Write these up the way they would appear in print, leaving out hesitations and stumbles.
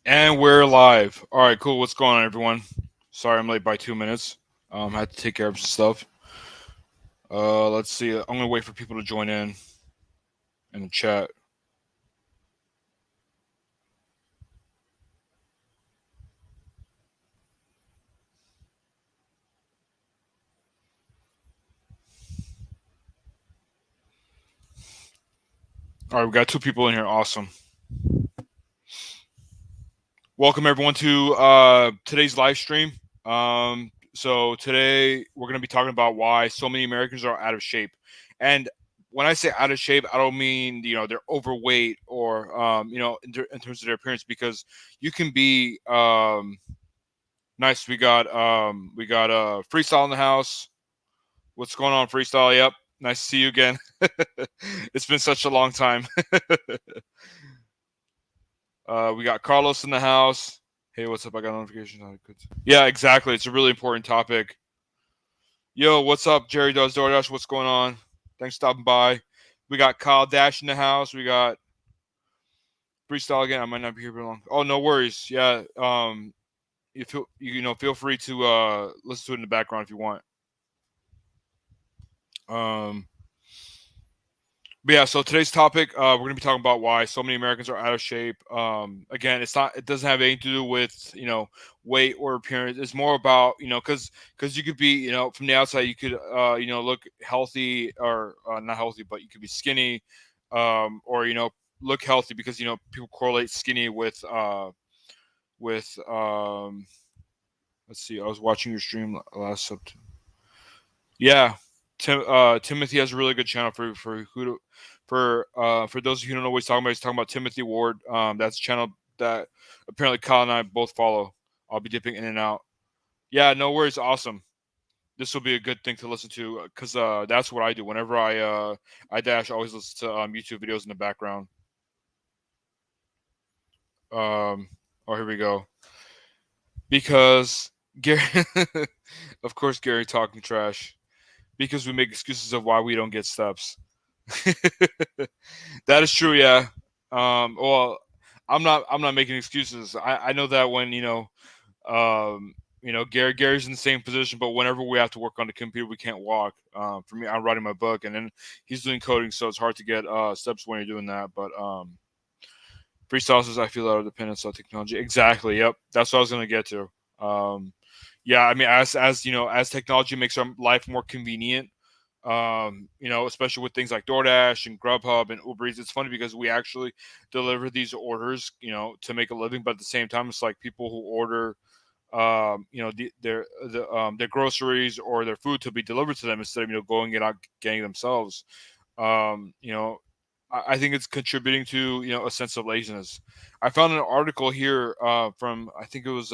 And we're live. All right, cool. What's going on, everyone? Sorry, I'm late by 2 minutes. Had to take care of some stuff. Let's see. I'm gonna wait for people to join in the chat. All right, we got two people in here. Awesome. Welcome everyone to today's live stream. So today we're gonna be talking about why so many Americans are out of shape, and when I say out of shape, I don't mean they're overweight or in terms of their appearance, because you can be nice. We got Freestyle in the house. What's going on, Freestyle? Yep. Nice to see you again. It's been such a long time. We got Carlos in the house. Hey, what's up? I got notifications. Yeah, exactly. It's a really important topic. Yo, what's up? Jerry Does DoorDash. What's going on? Thanks for stopping by. We got Kyle Dash in the house. We got Freestyle again. I might not be here for long. Oh, no worries. Yeah. Feel free to listen to it in the background if you want. Um, but yeah, so today's topic, we're gonna be talking about why so many Americans are out of shape. Again, it doesn't have anything to do with weight or appearance. It's more about because you could be from the outside you could look healthy or not healthy, but you could be skinny, or look healthy because people correlate skinny with let's see. I was watching your stream last September. Yeah, Timothy has a really good channel for those of you who don't know what he's talking about Timothy Ward. That's a channel that apparently Kyle and I both follow. I'll be dipping in and out. Yeah, no worries. Awesome. This will be a good thing to listen to because that's what I do whenever I dash. I always listen to YouTube videos in the background. Oh, here we go. Because Gary, of course, Gary talking trash. Because we make excuses of why we don't get steps. That is true, yeah. Well, I'm not making excuses. I know that when Gary's in the same position, but whenever we have to work on the computer, we can't walk. For me, I'm writing my book, and then he's doing coding, so it's hard to get steps when you're doing that. But freestyle says I feel out of dependence on technology. Exactly. Yep. That's what I was gonna get to. Yeah, I mean, as technology makes our life more convenient, especially with things like DoorDash and Grubhub and Uber Eats. It's funny because we actually deliver these orders, to make a living, but at the same time, it's like people who order, their groceries or their food to be delivered to them instead of going and out getting themselves. I think it's contributing to a sense of laziness. I found an article here from I think it was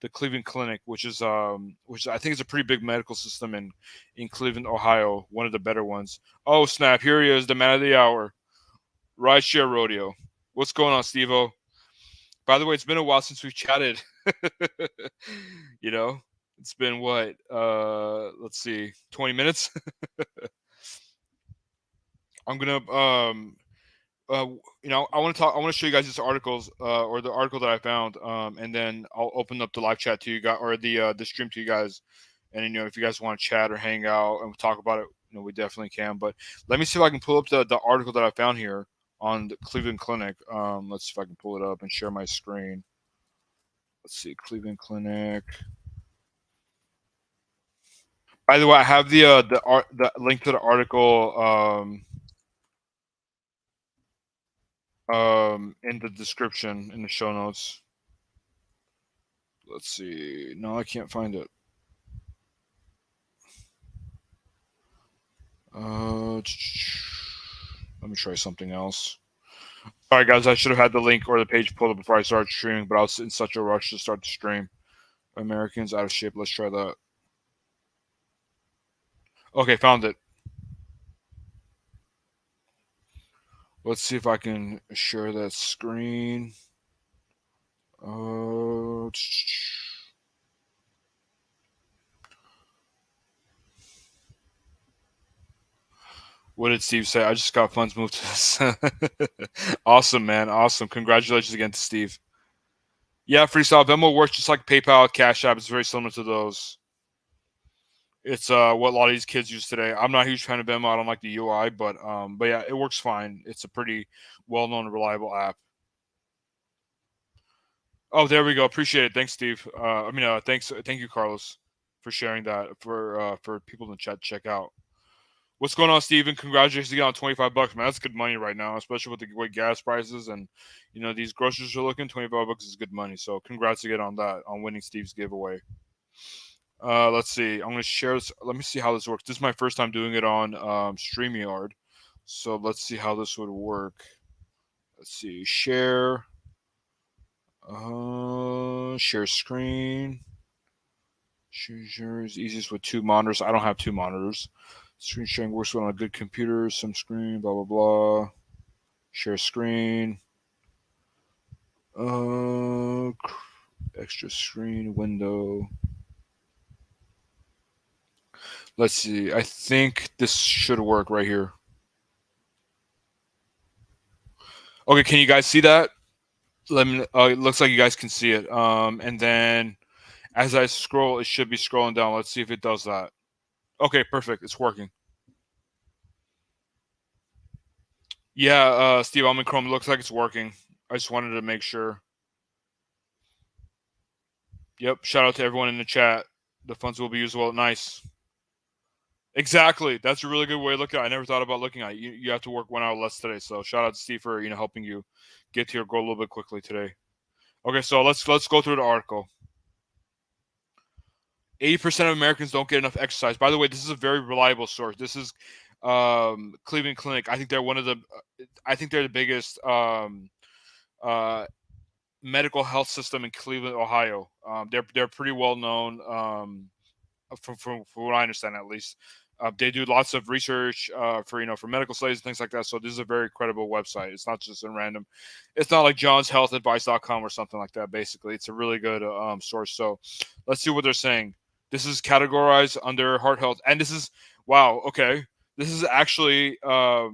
the Cleveland Clinic, which I think is a pretty big medical system in Cleveland, Ohio, one of the better ones. Oh snap! Here he is, the man of the hour, Rideshare Rodeo. What's going on, Steve-O? By the way, it's been a while since we've chatted. you know, it's been what? Let's see, 20 minutes. I'm gonna I want to talk. I want to show you guys this articles, or the article that I found, and then I'll open up the live chat to you guys, or the stream to you guys, and if you guys want to chat or hang out and talk about it, we definitely can. But let me see if I can pull up the article that I found here on the Cleveland Clinic. Let's see if I can pull it up and share my screen. Let's see, Cleveland Clinic. By the way, I have the link to the article in the description in the show notes. Let's see. No, I can't find it. Let me try something else. Sorry, guys. I should have had the link or the page pulled up before I started streaming, but I was in such a rush to start the stream. Americans out of shape. Let's try that. Okay, found it. Let's see if I can share that screen. What did Steve say? I just got funds moved to this. Awesome, man. Awesome. Congratulations again to Steve. Yeah, Freestyle Venmo works just like PayPal, Cash App. It's very similar to those. It's what a lot of these kids use today. I'm not a huge fan of Venmo. I don't like the UI, but yeah, it works fine. It's a pretty well-known, reliable app. Oh, there we go. Appreciate it. Thanks, Steve. Thank you, Carlos, for sharing that for people in the chat to check out. What's going on, Steven? Congratulations again on $25, man. That's good money right now, especially with the way gas prices and these groceries are looking. $25 is good money. So congrats again on that, on winning Steve's giveaway. Let's see. I'm gonna share this. Let me see how this works. This is my first time doing it on StreamYard, so let's see how this would work. Let's see. Share. Share screen. Share is easiest with two monitors. I don't have two monitors. Screen sharing works well on a good computer. Some screen. Blah blah blah. Share screen. Extra screen window. Let's see. I think this should work right here. Okay, can you guys see that? Let me. It looks like you guys can see it. And then as I scroll, it should be scrolling down. Let's see if it does that. Okay, perfect. It's working. Yeah, Steve, I'm in Chrome. It looks like it's working. I just wanted to make sure. Yep. Shout out to everyone in the chat. The funds will be used well. Nice. Exactly. That's a really good way to look at it. I never thought about looking at it. You have to work 1 hour less today. So shout out to Steve for helping you get to your goal a little bit quickly today. Okay, so let's go through the article. 80% of Americans don't get enough exercise. By the way, this is a very reliable source. This is Cleveland Clinic. I think they're the biggest medical health system in Cleveland, Ohio. They're pretty well known, from what I understand at least. They do lots of research for medical studies and things like that. So this is a very credible website. It's not just a random. It's not like johnshealthadvice.com or something like that. Basically, it's a really good source. So let's see what they're saying. This is categorized under heart health, and this is wow. Okay, this is actually it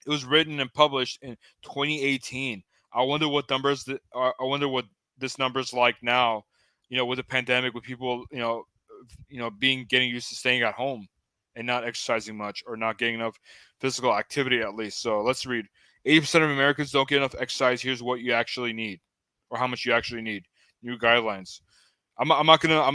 was written and published in 2018. I wonder what numbers. I wonder what this number's like now. With the pandemic, with people, getting used to staying at home and not exercising much or not getting enough physical activity at least. So let's read. 80% of Americans don't get enough exercise. Here's what you actually need, or how much you actually need. New guidelines. I'm not gonna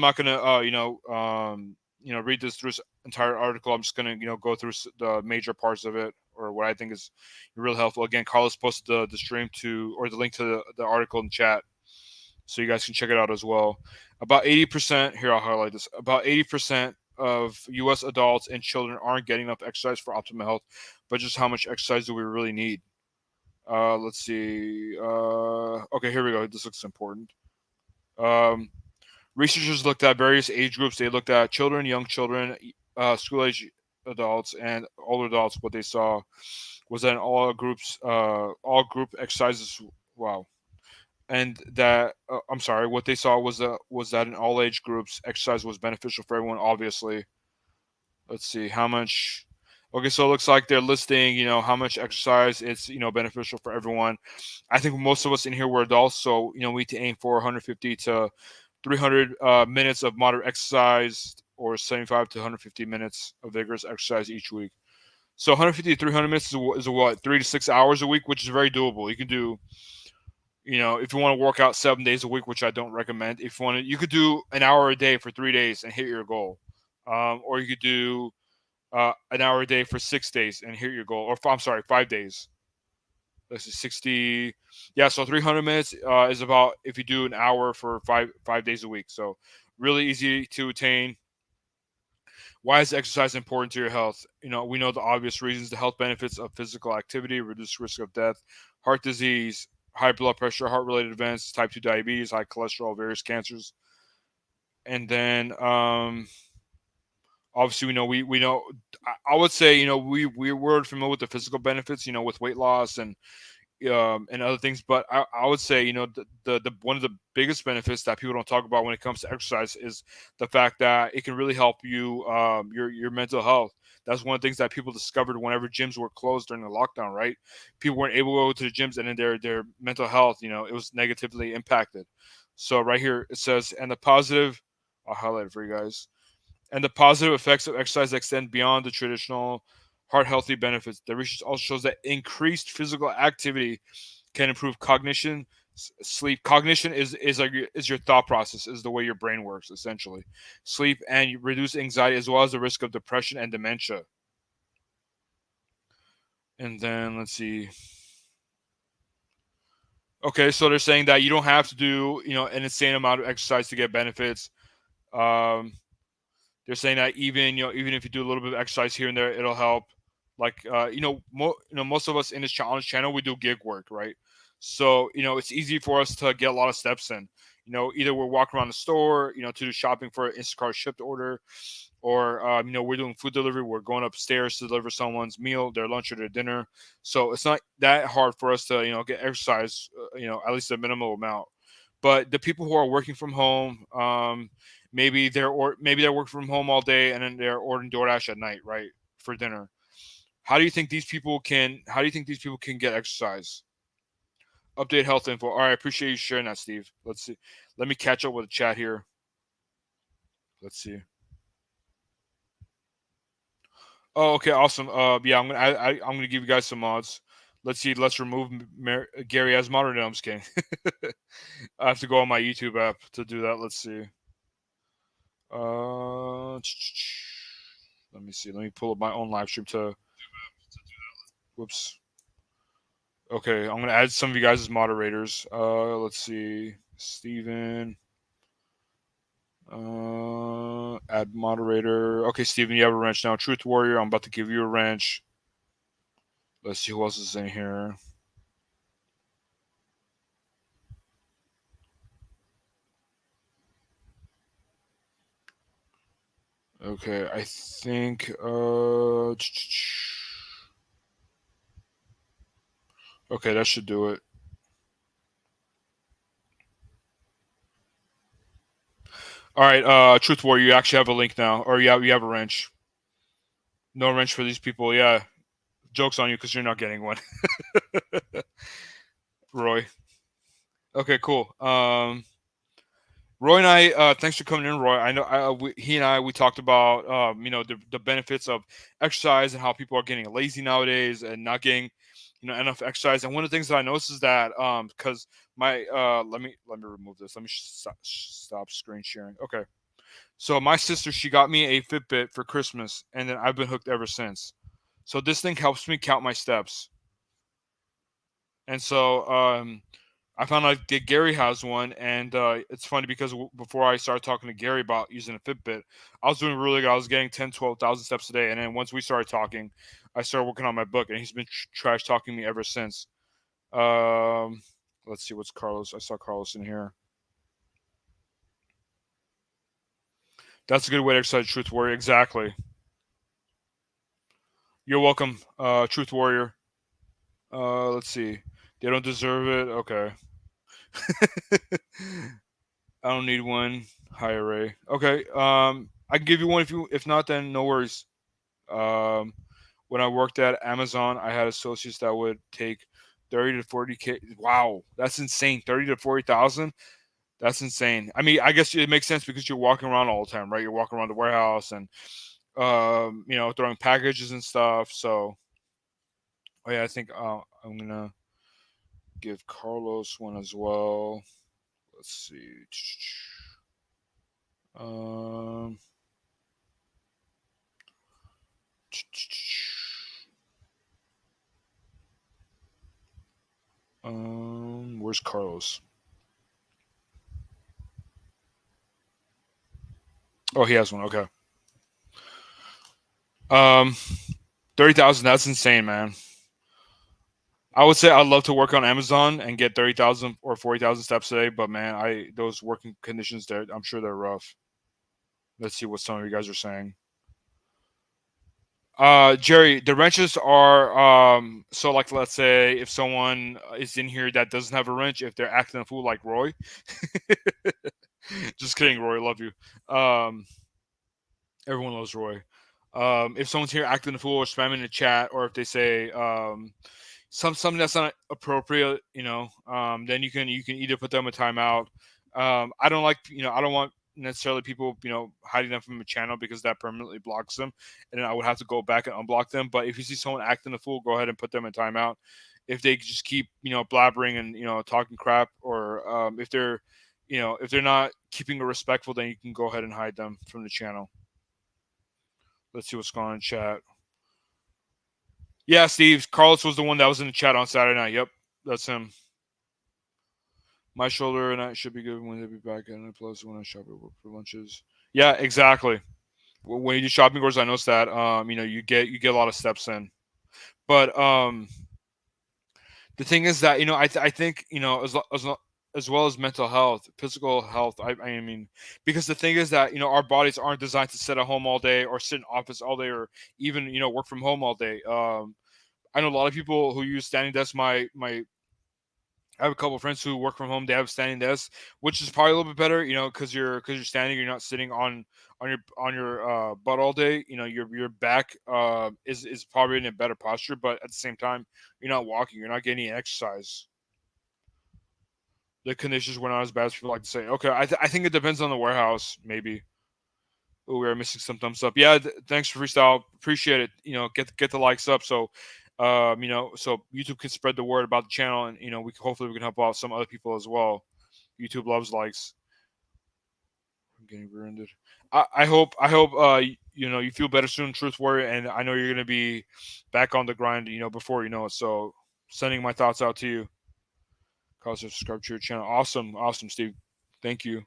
read this through this entire article. I'm just gonna go through the major parts of it, or what I think is really helpful. Again, Carlos posted the stream or the link to the article in chat, so you guys can check it out as well. About 80%, here I'll highlight this. About 80% of U.S. adults and children aren't getting enough exercise for optimal health, but just how much exercise do we really need? Let's see. Okay, here we go. This looks important. Researchers looked at various age groups. They looked at children, young children, school age adults, and older adults. What they saw was that in all group exercises. Wow. And that I'm sorry. What they saw was that in all age groups, exercise was beneficial for everyone. Obviously, let's see how much. Okay, so it looks like they're listing, how much exercise it's, beneficial for everyone. I think most of us in here were adults, so we need to aim for 150 to 300 minutes of moderate exercise, or 75 to 150 minutes of vigorous exercise each week. So 150 to 300 minutes is what, 3 to 6 hours a week, which is very doable. You can do, if you want to work out 7 days a week, which I don't recommend. If you could do an hour a day for 3 days and hit your goal, or you could do an hour a day for 6 days and hit your goal, or I'm sorry, 5 days. This is 60. Yeah, so 300 minutes is about if you do an hour for five days a week. So really easy to attain. Why is exercise important to your health? We know the obvious reasons: the health benefits of physical activity, reduce risk of death, heart disease, high blood pressure, heart-related events, type 2 diabetes, high cholesterol, various cancers. And then obviously we know. I would say we're familiar with the physical benefits, with weight loss and other things. But I would say, the one of the biggest benefits that people don't talk about when it comes to exercise is the fact that it can really help you, your mental health. That's one of the things that people discovered whenever gyms were closed during the lockdown, right? People weren't able to go to the gyms, and then their mental health, it was negatively impacted. So right here it says, and the positive, I'll highlight it for you guys. And the positive effects of exercise extend beyond the traditional heart healthy benefits. The research also shows that increased physical activity can improve cognition, sleep. Cognition is like is your thought process, is the way your brain works essentially. Sleep, and you reduce anxiety as well as the risk of depression and dementia. And then let's see. Okay, so they're saying that you don't have to do an insane amount of exercise to get benefits. Um, they're saying that even if you do a little bit of exercise here and there, it'll help. Like most of us in this challenge channel, we do gig work, right? So it's easy for us to get a lot of steps in. Either we're walking around the store, to do shopping for an Instacart shipped order, or we're doing food delivery. We're going upstairs to deliver someone's meal, their lunch or their dinner. So it's not that hard for us to get exercise, at least a minimal amount. But the people who are working from home, maybe they're working from home all day and then they're ordering DoorDash at night, right, for dinner. How do you think these people can? How do you think these people can get exercise? Update health info. All right, I appreciate you sharing that, Steve. Let's see. Let me catch up with the chat here. Let's see. Oh, okay, awesome. Yeah, I'm gonna give you guys some mods. Let's see. Let's remove Gary as moderator. No, I'm just kidding. I have to go on my YouTube app to do that. Let's see. Let me see. Let me pull up my own live stream to. Whoops. Okay, I'm gonna add some of you guys as moderators. Let's see. Steven. Add moderator. Okay, Steven, you have a wrench now. Truth Warrior, I'm about to give you a wrench. Let's see who else is in here. Okay, I think okay, that should do it. All right, Truth Warrior, you actually have a link now, or you have a wrench. No wrench for these people. Yeah, joke's on you because you're not getting one. Roy. Okay, cool. Roy and I, thanks for coming in, Roy. I know he and I, we talked about, the benefits of exercise and how people are getting lazy nowadays and not getting, enough exercise. And one of the things that I noticed is that, because my, let me remove this. Let me stop screen sharing. Okay. So my sister, she got me a Fitbit for Christmas, and then I've been hooked ever since. So this thing helps me count my steps. And so, I found out that Gary has one, and it's funny because before I started talking to Gary about using a Fitbit, I was doing really good. I was getting 10, 12,000 steps a day. And then once we started talking, I started working on my book, and he's been trash talking me ever since. Um, let's see, what's Carlos? I saw Carlos in here. That's a good way to exercise, Truth Warrior. Exactly. You're welcome, Truth Warrior. Let's see. They don't deserve it. Okay. I don't need one. Hi, Array. Okay. I can give you one if not, then no worries. Um, when I worked at Amazon, I had associates that would take 30 to 40K. Wow, that's insane. 30 to 40,000. That's insane. I mean, I guess it makes sense because you're walking around all the time, right? You're walking around the warehouse and throwing packages and stuff. So, oh yeah, I think I'm gonna give Carlos one as well. Let's see. Um, where's Carlos? Oh, he has one. Okay. 30,000. That's insane, man. I would say I'd love to work on Amazon and get 30,000 or 40,000 steps a day, but man, those working conditions there, I'm sure they're rough. Let's see what some of you guys are saying. Jerry, the wrenches are so like let's say if someone is in here that doesn't have a wrench, if they're acting a fool like Roy. Just kidding, Roy, love you. Everyone loves Roy. If someone's here acting a fool or spamming the chat, or if they say something that's not appropriate, then you can either put them a timeout. I don't like I don't want necessarily people hiding them from a channel because that permanently blocks them, and then I would have to go back and unblock them. But if you see someone acting a fool, go ahead and put them in timeout. If they just keep blabbering and talking crap, or if they're not keeping it respectful, then you can go ahead and hide them from the channel. Let's see what's going on in chat. Yeah, Steve. Carlos was the one that was in the chat on Saturday night. Yep, that's him. My shoulder and I should be good when they be back in. Plus, when I shop for lunches. Yeah, exactly. When you do shopping orders, I noticed that. You get a lot of steps in, but the thing is that I think as well as mental health, physical health. I mean, because the thing is that our bodies aren't designed to sit at home all day or sit in office all day or even work from home all day. I know a lot of people who use standing desks. I have a couple of friends who work from home. They have standing desks, which is probably a little bit better, because you're standing. You're not sitting on your butt all day. Your back is probably in a better posture, but at the same time, you're not walking. You're not getting any exercise. The conditions were not as bad as people like to say. Okay, I think it depends on the warehouse, maybe. Oh, we are missing some thumbs up. Yeah, thanks for freestyle. Appreciate it. Get the likes up so YouTube can spread the word about the channel, and hopefully we can help out some other people as well. YouTube loves likes. I'm getting ruined. I hope you feel better soon, Truth Warrior, and I know you're gonna be back on the grind. Before you know it. So sending my thoughts out to you. Carlos, subscribe to your channel. Awesome, Steve. Thank you.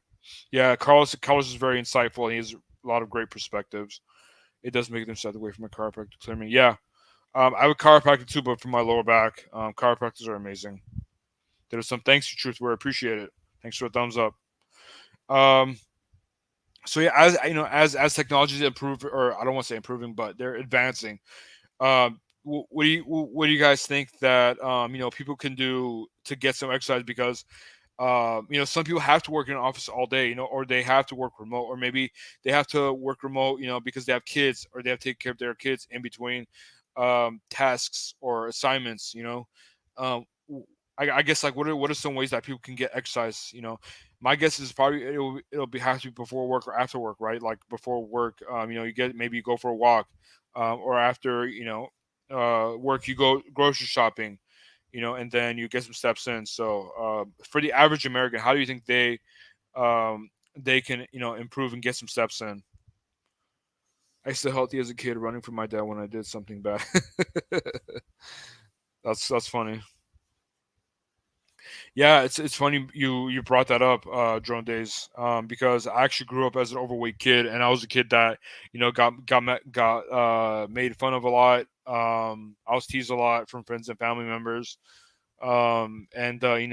Yeah, Carlos is very insightful. He has a lot of great perspectives. It does make them step away from a chiropractor. Clear me. Yeah. I would chiropractor too, but for my lower back, chiropractors are amazing. There's some thanks to Truth where I appreciate it. Thanks for a thumbs up. Um, so yeah, as technologies improve, or I don't want to say improving, but they're advancing. What do you guys think that people can do to get some exercise? Because some people have to work in an office all day, or they have to work remote, or maybe they have to work remote, because they have kids, or they have to take care of their kids in between tasks or assignments. Um, I guess, like, what are some ways that people can get exercise? My guess is probably it'll be have to be before work or after work, right? Like before work, you go for a walk, or after work you go grocery shopping, and then you get some steps in. So for the average American, how do you think they can improve and get some steps in? I stayed healthy as a kid, running from my dad when I did something bad. That's funny. Yeah, it's funny you brought that up, Drone Days, because I actually grew up as an overweight kid, and I was a kid that got made fun of a lot. I was teased a lot from friends and family members, and I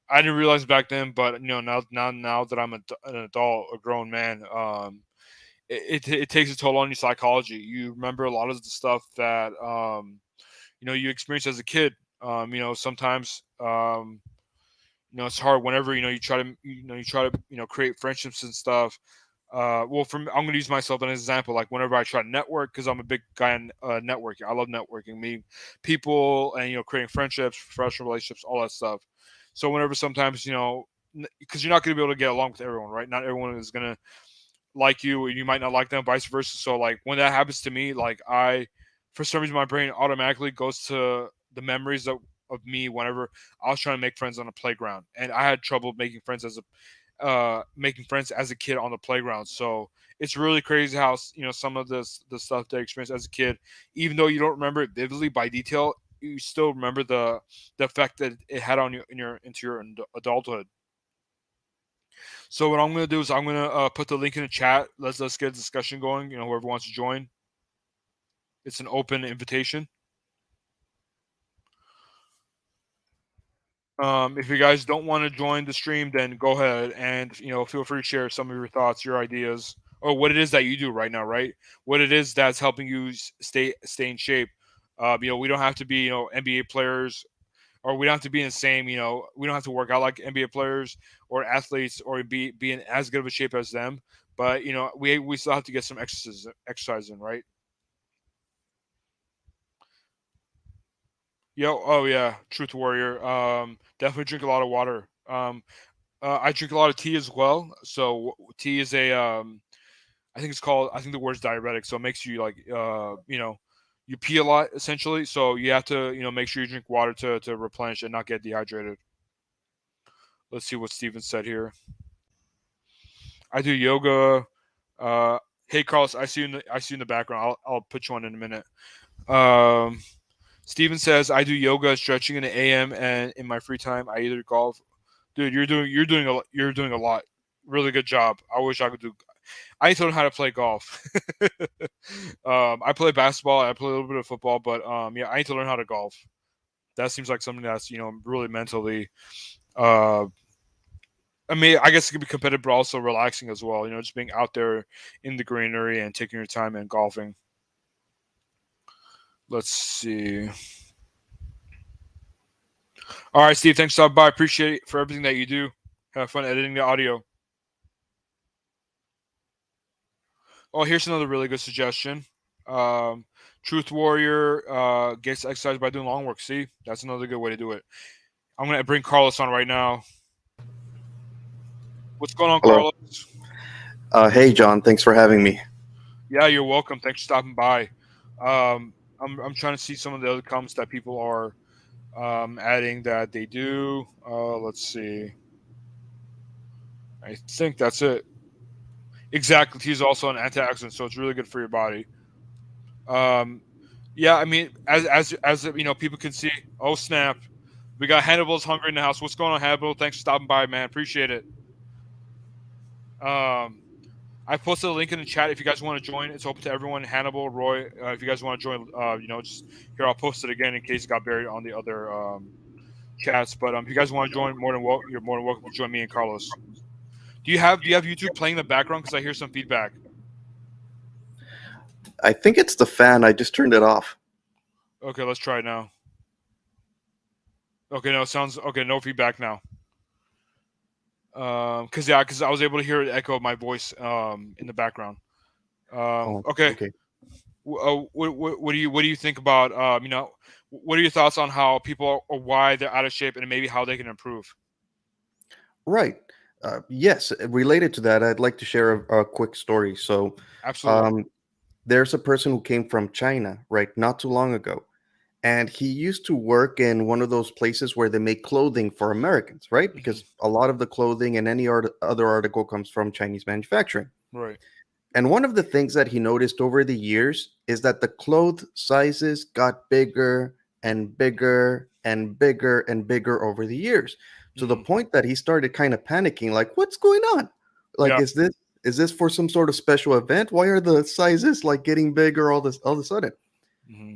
didn't realize back then, but now that I'm an adult, a grown man, it takes a toll on your psychology. You remember a lot of the stuff that you experienced as a kid. Sometimes it's hard whenever you try to create friendships and stuff. Well, I'm going to use myself as an example. Like whenever I try to network, because I'm a big guy in networking. I love networking, meeting people, and creating friendships, professional relationships, all that stuff. So whenever sometimes because you're not going to be able to get along with everyone, right? Not everyone is going to like you, and you might not like them, vice versa. So like when that happens to me, like for some reason, my brain automatically goes to the memories of me whenever I was trying to make friends on a playground, and I had trouble making friends as a kid on the playground. So it's really crazy how some of the stuff that I experienced as a kid, even though you don't remember it vividly by detail, you still remember the effect that it had on you into your adulthood. So what I'm gonna do is I'm gonna put the link in the chat. Let's get a discussion going. Whoever wants to join, it's an open invitation. If you guys don't want to join the stream, then go ahead and feel free to share some of your thoughts, your ideas, or what it is that you do right now, right? What it is that's helping you stay in shape. We don't have to be NBA players, or we don't have to be in the same. We don't have to work out like NBA players or athletes, or be in as good of a shape as them. but we still have to get some exercise in, right? Yo, oh yeah, Truth Warrior. Definitely drink a lot of water. I drink a lot of tea as well. So tea is a I think it's called. I think the word's diuretic, so it makes you like you pee a lot essentially. So you have to make sure you drink water to replenish and not get dehydrated. Let's see what Steven said here. I do yoga. Hey Carlos, I see you in the background. I'll put you on in a minute. Um, Steven says I do yoga, stretching in the AM, and in my free time I either golf. Dude, you're doing a lot. Really good job. I wish I could do. I need to learn how to play golf. I play basketball. I play a little bit of football, but yeah, I need to learn how to golf. That seems like something that's really mentally. Uh, I mean, I guess it could be competitive, but also relaxing as well. Just being out there in the greenery and taking your time and golfing. Let's see. All right, Steve. Thanks for stopping by. Appreciate it for everything that you do. Have fun editing the audio. Oh, here's another really good suggestion. Um, Truth Warrior gets exercise by doing long work. See, that's another good way to do it. I'm gonna bring Carlos on right now. What's going on, Hello. Carlos? Hey, John. Thanks for having me. Yeah, you're welcome. Thanks for stopping by. I'm trying to see some of the other comments that people are adding that they do. Let's see. I think that's it. Exactly. Tea is also an antioxidant, so it's really good for your body. Um, yeah, I mean, as people can see. Oh snap! We got Hannibal's hungry in the house. What's going on, Hannibal? Thanks for stopping by, man. Appreciate it. Um, I posted a link in the chat if you guys want to join. It's open to everyone. Hannibal, Roy, if you guys want to join, just here I'll post it again in case it got buried on the other chats. But if you guys want to join, you're more than welcome to join me and Carlos. Do you have YouTube playing in the background? Because I hear some feedback. I think it's the fan. I just turned it off. Okay, let's try it now. Okay, no, it sounds okay. No feedback now. Because I was able to hear it echo my voice in the background. Oh, Okay. okay. What do you think about what are your thoughts on how people or why they're out of shape and maybe how they can improve? Right. Yes. Related to that, I'd like to share a quick story. So, Absolutely. um, there's a person who came from China, right, not too long ago, and he used to work in one of those places where they make clothing for Americans, right? Hmm. Because a lot of the clothing and any other article comes from Chinese manufacturing. Right. And one of the things that he noticed over the years is that the cloth sizes got bigger and bigger and bigger and bigger over the years, to the Hmm. point that he started kind of panicking, like, what's going on? Like, Yeah. is this for some sort of special event? Why are the sizes like getting bigger all of a sudden?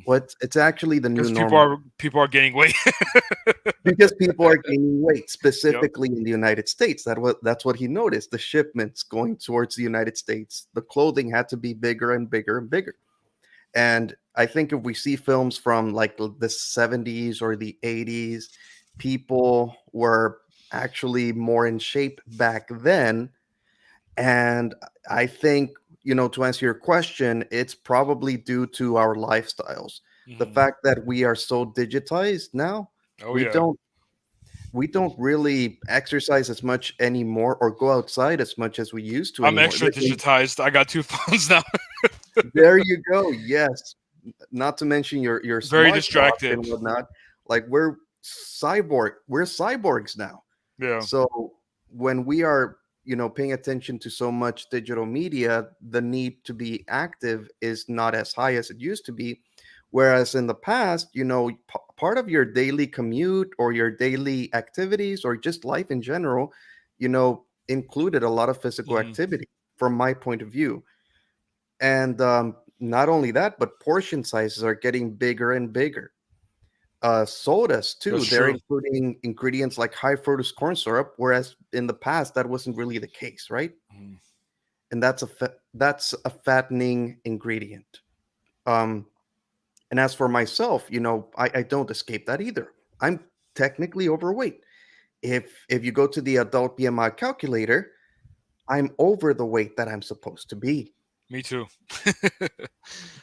Well, it's actually the new Because normal people are gaining weight. because people are gaining weight, Yep. specifically in the United States. That's what he noticed. The shipments going towards the United States, the clothing had to be bigger and bigger and bigger. And I think if we see films from like the 70s or the 80s, people were actually more in shape back then. And I think, to answer your question, it's probably due to our lifestyles. The Hmm. fact that we are so digitized now, Oh we yeah. don't we don't really exercise as much anymore or go outside as much as we used to I'm anymore. extra digitized. I got two phones now. There you go. Yes. Not to mention your Very smart watch distracted. and whatnot. Like we're cyborgs now. Yeah. So when we are, paying attention to so much digital media, the need to be active is not as high as it used to be. Whereas in the past, part of your daily commute or your daily activities or just life in general, included a lot of physical Hmm. activity from my point of view. And not only that, but portion sizes are getting bigger and bigger. Sodas too, That's they're true. including ingredients like high fructose corn syrup, whereas in the past that wasn't really the case, right? Mhm. And that's a fattening ingredient. Um, and as for myself, I don't escape that either. I'm technically overweight. If you go to the adult BMI calculator, I'm over the weight that I'm supposed to be. Me too.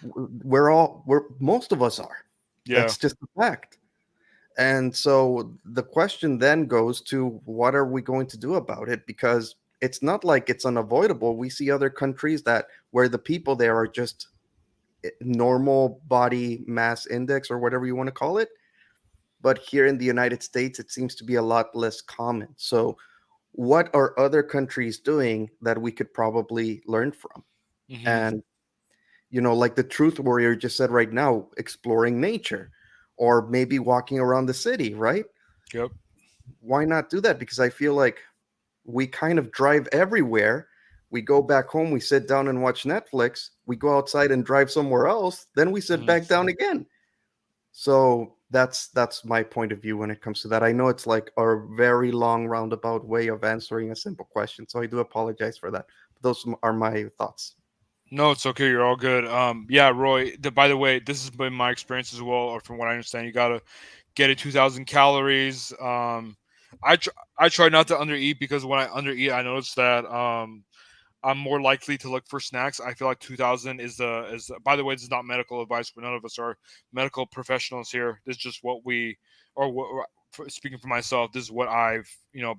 We're most of us are. Yeah. That's just a fact. And so the question then goes to what are we going to do about it? Because it's not like it's unavoidable. We see other countries that where the people there are just normal body mass index or whatever you want to call it. But here in the United States, it seems to be a lot less common. So, what are other countries doing that we could probably learn from? Hmm. And, like the Truth Warrior just said right now, exploring nature or maybe walking around the city, right? Yep. Why not do that? Because I feel like we kind of drive everywhere. We go back home, we sit down and watch Netflix. We go outside and drive somewhere else. Then we sit Hmm. back down again. So that's my point of view when it comes to that. I know it's like a very long roundabout way of answering a simple question, so I do apologize for that. Those are my thoughts. No, it's okay. You're all good. Yeah, Roy. By the way, this has been my experience as well. Or from what I understand, you gotta get to 2,000 calories. I try not to undereat because when I undereat, I notice that I'm more likely to look for snacks. I feel like 2,000 is. By the way, this is not medical advice, but none of us are medical professionals here. This is just what we, or what, speaking for myself, this is what I've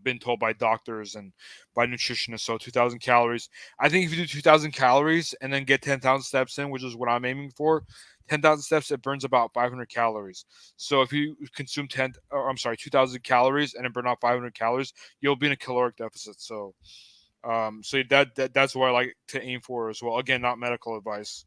been told by doctors and by nutritionists. So 2,000 calories. I think if you do 2,000 calories and then get 10,000 steps in, which is what I'm aiming for, 10,000 steps, it burns about 500 calories. So if you consume 2,000 calories and then burn out 500 calories, you'll be in a caloric deficit. So that's what I like to aim for as well. Again, not medical advice.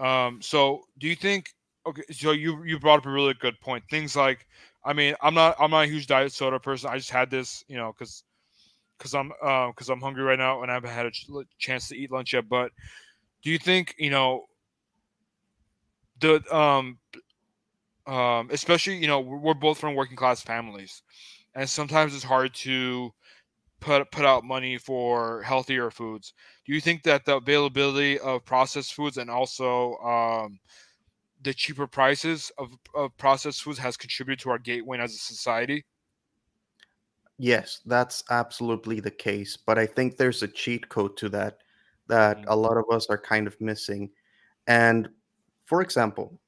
So do you think? Okay, so you brought up a really good point. Things like, I mean, I'm not a huge diet soda person. I just had this, because I'm hungry right now and I haven't had a chance to eat lunch yet. But do you think the especially we're both from working class families, and sometimes it's hard to put out money for healthier foods. Do you think that the availability of processed foods and also the cheaper prices of processed foods has contributed to our gateway as a society? Yes, that's absolutely the case, but I think there's a cheat code to that that Hmm. a lot of us are kind of missing. And for example,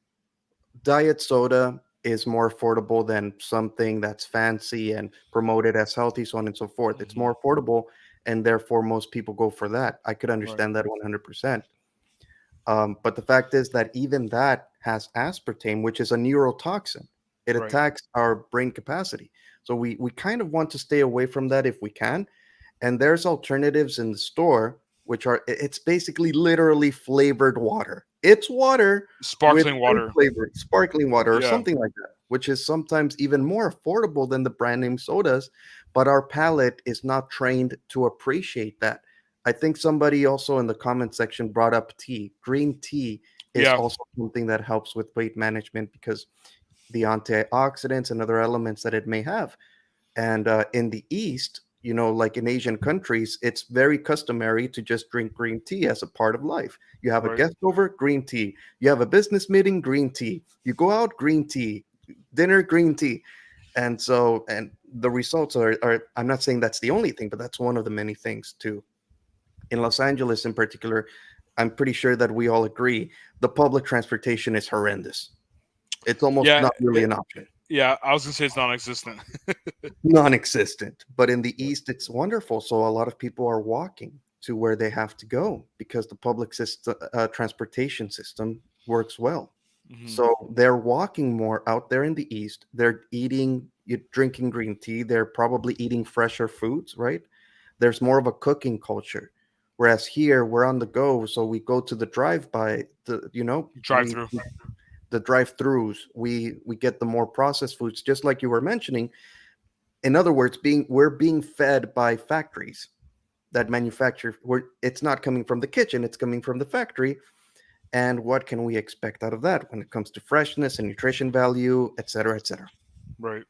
diet soda is more affordable than something that's fancy and promoted as healthy, so on and so forth. It's Hmm. more affordable, and therefore most people go for that. I could Right. understand that 100%. But the fact is that even that has aspartame, which is a neurotoxin. It Right. attacks our brain capacity. So we kind of want to stay away from that if we can. And there's alternatives in the store, which are it's basically literally flavored water. It's water with Sparkling fruit water. flavor, sparkling water, or Yeah. something like that, which is sometimes even more affordable than the brand name sodas. But our palate is not trained to appreciate that. I think somebody also in the comment section brought up tea. Green tea is Yeah. also something that helps with weight management because the antioxidants and other elements that it may have. And in the East, like in Asian countries, it's very customary to just drink green tea as a part of life. You have a Right. guest over, green tea. You have a business meeting, green tea. You go out, green tea. Dinner, green tea. And the results are I'm not saying that's the only thing, but that's one of the many things too. In Los Angeles, in particular, I'm pretty sure that we all agree the public transportation is horrendous. It's almost Yeah. not really an option. Yeah. I was gonna say it's non-existent. Non-existent. But in the Yeah. East, it's wonderful. So a lot of people are walking to where they have to go because the public system, transportation system works well. Hmm. So they're walking more out there in the East. They're drinking green tea. They're probably eating fresher foods, right? There's more of a cooking culture. Whereas here, we're on the go. So we go to the drive-by, Drive through. the drive-throughs. We get the more processed foods, just like you were mentioning. In other words, we're being fed by factories that manufacture where it's not coming from the kitchen, it's coming from the factory. And what can we expect out of that when it comes to freshness and nutrition value, et cetera, et cetera? Right.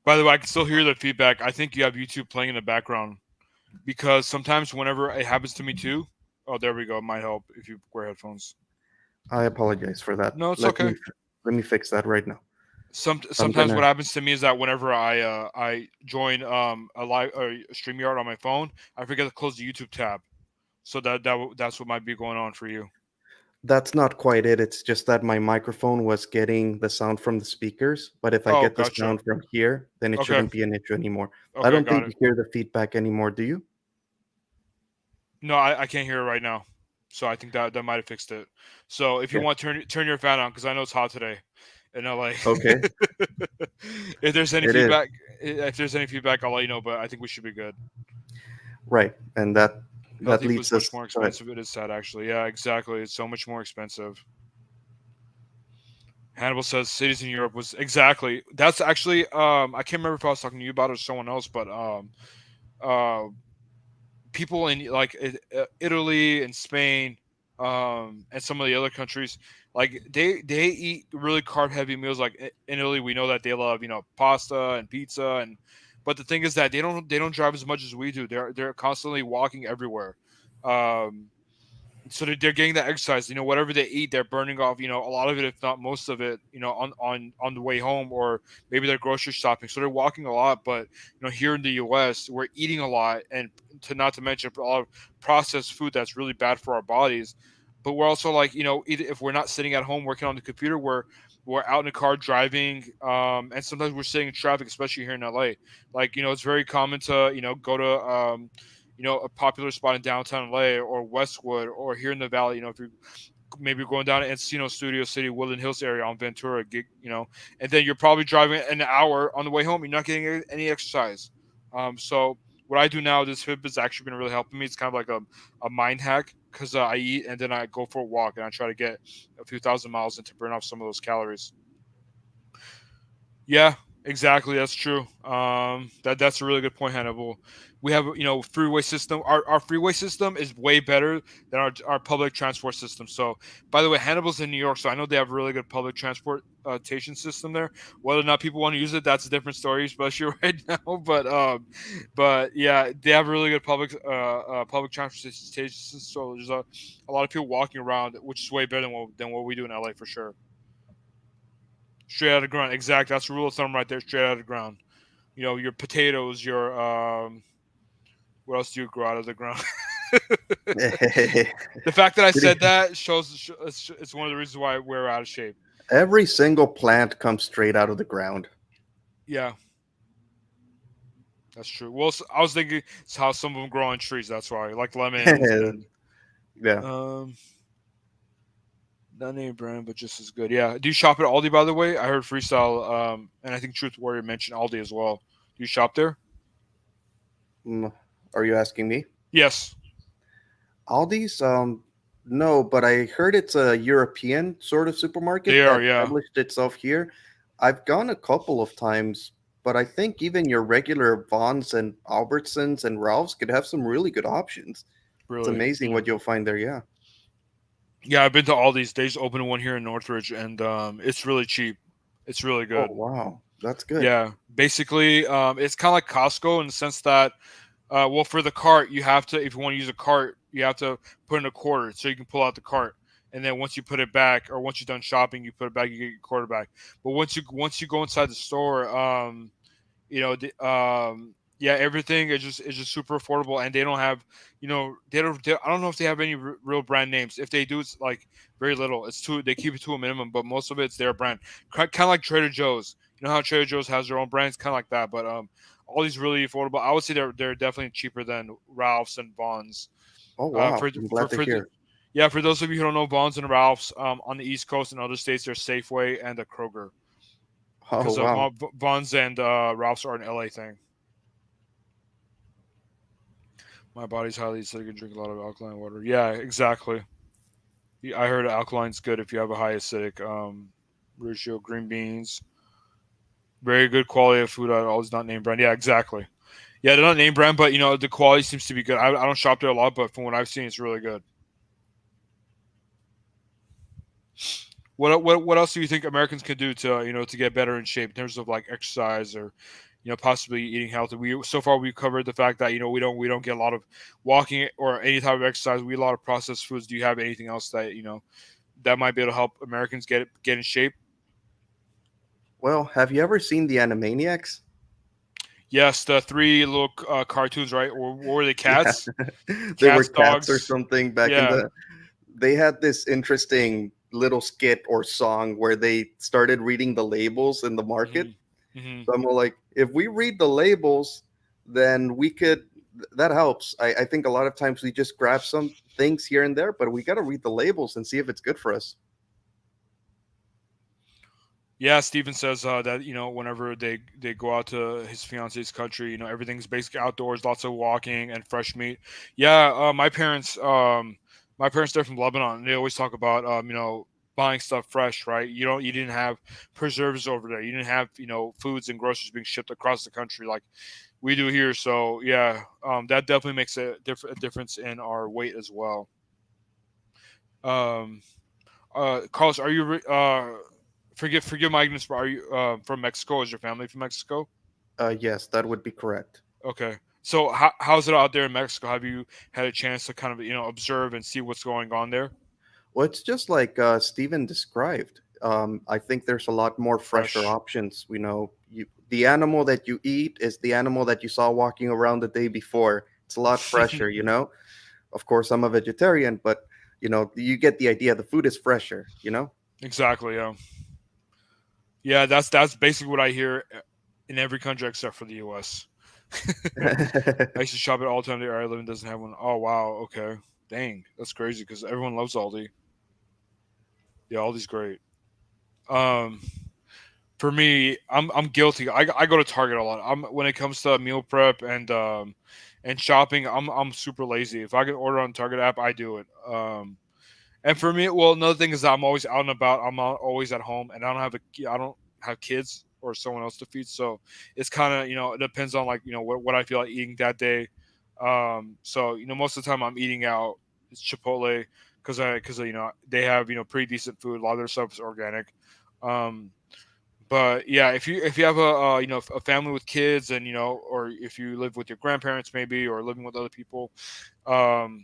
By the way, I can still hear the feedback. I think you have YouTube playing in the background because sometimes whenever it happens to me too. Oh, there we go. It might help if you wear headphones. I apologize for that. No, it's Let me okay. let me fix that right now. I'm Sometimes what gonna. happens to me is that whenever I join a live or a StreamYard on my phone, I forget to close the YouTube tab. So that's what might be going on for you. That's not quite it. It's just that my microphone was getting the sound from the speakers, but if I Oh, get the gotcha. sound from here, then it Okay. shouldn't be an issue anymore. I Okay, don't got think you it. hear the feedback anymore, do you? No, I can't hear it right now. So I think that might have fixed it. So if you Yeah. want, turn your fan on because I know it's hot today in LA. Okay. If there's any It is. feedback, I'll let you know. But I think we should be good. Right. And that Healthy leads food's much us. more Go ahead. expensive. It is sad, actually. Yeah, exactly. It's so much more expensive. Hannibal says cities in Europe was exactly. That's actually. I can't remember if I was talking to you about it or someone else, but uh, people in like Italy and Spain, and some of the other countries, like they eat really carb heavy meals. Like in Italy, we know that they love pasta and pizza, and but the thing is that they don't drive as much as we do. They're constantly walking everywhere. Um, so they're getting that exercise. Whatever they eat, they're burning off. A lot of it, if not most of it. On the way home, or maybe they're grocery shopping. So they're walking a lot. But here in the U.S., we're eating a lot, and to not to mention a lot of processed food that's really bad for our bodies. But we're also like, if we're not sitting at home working on the computer, we're out in the car driving, and sometimes we're sitting in traffic, especially here in LA. Like, it's very common to go to a popular spot in downtown LA or Westwood or here in the Valley. If you're maybe going down to Encino, Studio City, Woodland Hills area on Ventura, and then you're probably driving an hour on the way home. You're not getting any exercise. So what I do now, this Fitbit has actually been really helping me. It's kind of like a mind hack because I eat and then I go for a walk and I try to get a few thousand miles in to burn off some of those calories. Yeah, exactly. That's true. That's a really good point, Hannibal. We have freeway system. Our freeway system is way better than our public transport system. So, by the way, Hannibal's in New York, so I know they have a really good public transportation system there. Whether or not people want to use it, that's a different story, especially right now. But yeah, they have a really good public transportation system. So there's a lot of people walking around, which is way better than what we do in LA for sure. Straight out of the ground. Exact. That's the rule of thumb right there. Straight out of the ground. Your potatoes, your what else do you grow out of the ground? The fact that I said that shows it's one of the reasons why we're out of shape. Every single plant comes straight out of the ground. Yeah, that's true. Well, I was thinking it's how some of them grow on trees. That's why, like lemons and Yeah. um, not name brand, but just as good. Yeah. Do you shop at Aldi, by the way? I heard Freestyle, and I think Truth Warrior mentioned Aldi as well. Do you shop there? Mm, are you asking me? Yes, Aldi's? No, but I heard it's a European sort of they supermarket are. that Yeah. established itself here. I've gone a couple of times, but I think even your regular Vons and Albertsons and Ralphs could have some really good options. It's Really. amazing what you'll find there. Yeah. Yeah, I've been to all these. They just opened one here in Northridge, and it's really cheap. It's really Oh good. wow, that's good. Yeah, basically, it's kind of like Costco in the sense that, well, for the cart, you have to, if you want to use a cart, you have to put in a quarter so you can pull out the cart, and then once you put it back, or once you're done shopping, you put it back, you get your quarter back. But once you go inside the store, yeah, everything is just super affordable, and they don't have, I don't know if they have any real brand names. If they do, it's like very little. They keep it to a minimum, but most of it's their brand, kind of like Trader Joe's. You know how Trader Joe's has their own brands, kind of like that. But all these really affordable. I would say they're definitely cheaper than Ralph's and Vons. Oh wow, For I'm for glad to for the hear. Yeah, for those of you who don't know, Vons and Ralph's, on the East Coast and other states, they're Safeway and a Kroger, Oh because wow. Vons and Ralph's are an LA thing. My body's highly acidic and drink a lot of alkaline water. Yeah, exactly. Yeah, I heard alkaline's good if you have a high acidic ratio. Green beans, very good quality of food. All is not name brand. Yeah, exactly. Yeah, they're not name brand, but the quality seems to be good. I don't shop there a lot, but from what I've seen, it's really good. What else do you think Americans could do to get better in shape in terms of like exercise or possibly eating healthy? We covered the fact that we don't get a lot of walking or any type of exercise. We eat a lot of processed foods. Do you have anything else that that might be able to help Americans get in shape? Well, have you ever seen the Animaniacs? Yes, the three little cartoons, right? Or were they Yeah, cats? they were Cats, cats or dogs. something back in Yeah. the. They had this interesting little skit or song where they started reading the labels in the market. Hmm. Hmm. So I'm all like, if we read the labels, then we could. That helps. I think a lot of times we just grab some things here and there, but we got to read the labels and see if it's good for us. Yeah, Steven says that whenever they go out to his fiance's country, everything's basically outdoors, lots of walking and fresh meat. Yeah, my parents they're from Lebanon. And they always talk about buying stuff fresh, right? You didn't have preservatives over there. You didn't have foods and groceries being shipped across the country like we do here. So yeah, that definitely makes a difference in our weight as well. Um, Carlos, are you forgive my ignorance, but are you from Mexico? Is your family from Mexico? Yes, that would be correct. Okay. So how's it out there in Mexico? Have you had a chance to kind of observe and see what's going on there? Well, it's just like Steven described. I think there's a lot more fresher Fresh. options. The animal that you eat is the animal that you saw walking around the day before. It's a lot fresher, you know. Of course, I'm a vegetarian, but you get the idea. The food is fresher, you know. Exactly. Yeah. Yeah. That's basically what I hear in every country except for the U.S. I used to shop at all time. The area I live in doesn't have one. Oh wow. Okay. Dang. That's crazy because everyone loves Aldi. Yeah, Aldi's great. Um, for me, I'm guilty. I go to Target a lot. I'm when it comes to meal prep and shopping, I'm super lazy. If I can order on Target app, I do it. And for me, well, another thing is that I'm always out and about. I'm not always at home, and I don't have kids or someone else to feed. So it's kind of it depends on like what I feel like eating that day. So most of the time I'm eating out. It's Chipotle because they have pretty decent food. A lot of their stuff is organic. Um, but yeah, if you have a family with kids and or if you live with your grandparents maybe or living with other people, um,